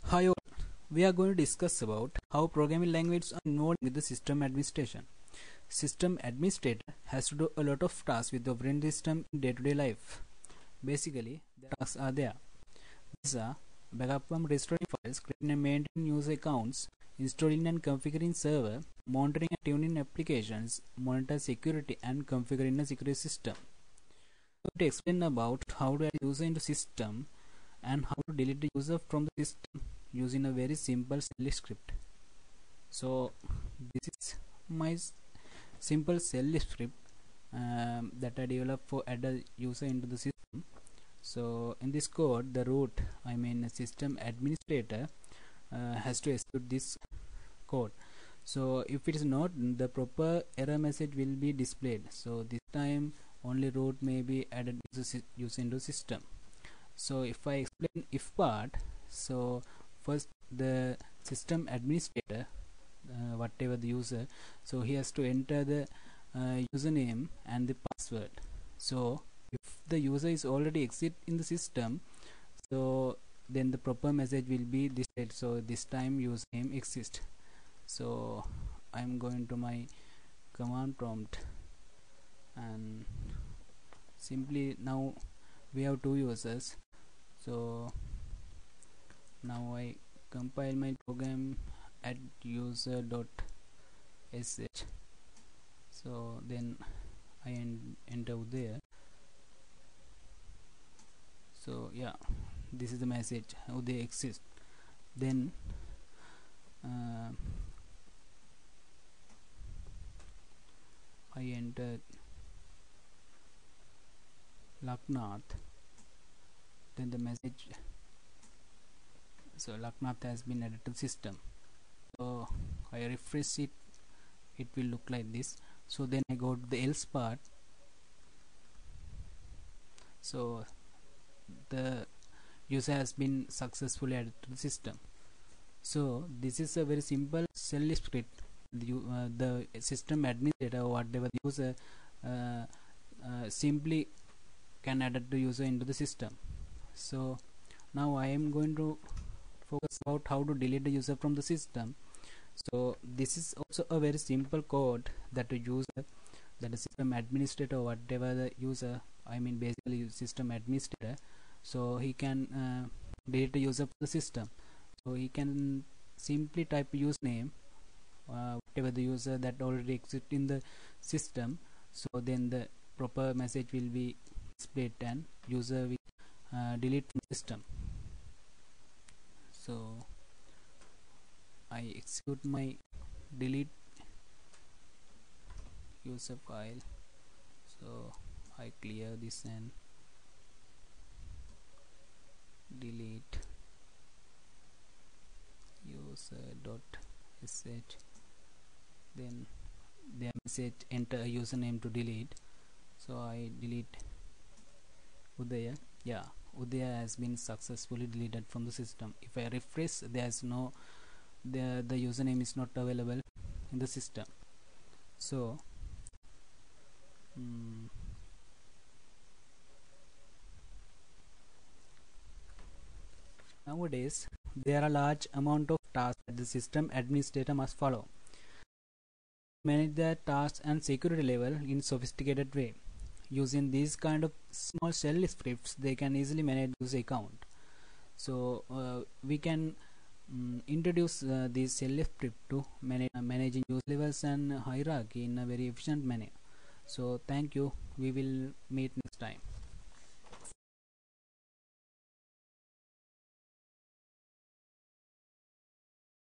Hi all. We are going to discuss about how programming languages are involved with the system administration. System administrator has to do a lot of tasks with the operating system in day-to-day life. Basically, the tasks are there. These are backup and restoring files, creating and maintaining user accounts, installing and configuring server, monitoring and tuning applications, monitor security and configuring a security system. To explain about how to add user into system and how to delete the user from the system using a very simple shell script. So this is my simple shell script that I developed for add a user into the system. So in this code, the root, system administrator, has to execute this code. So if it is not, the proper error message will be displayed. So this time only root may be added user into system. So if I explain if part, so first the system administrator, whatever the user, so he has to enter the username and the password. So if the user is already exit in the system, so then the proper message will be displayed. So this time username exists. So I'm going to my command prompt, and simply now we have two users. So now I compile my program at user.sh. So then I enter there. So yeah, this is the message how they exist. Then I enter Laknath. Then the message, so Laknath has been added to the system. So I refresh it, it will look like this. So then I go to the else part. So the user has been successfully added to the system. So this is a very simple shell script. The system administrator or whatever the user simply can add the user into the system. So now I am going to focus about how to delete the user from the system. So this is also a very simple code that the user, that the system administrator or whatever the user, basically system administrator, so he can delete the user from the system. So he can simply type username, whatever the user that already exists in the system. So then the proper message will be displayed and user will delete from the system. So I execute my delete user file. So I clear this and delete user.sh. Then the message enter a username to delete. So I delete Udaya. Yeah, Udaya has been successfully deleted from the system. If I refresh, there's no, the username is not available in the system. So nowadays there are a large amount of tasks that the system administrator must follow. Manage their tasks and security level in sophisticated way. Using these kind of small shell scripts, they can easily manage user account. So we can introduce these shell script to managing user levels and hierarchy in a very efficient manner. So thank you. We will meet next time.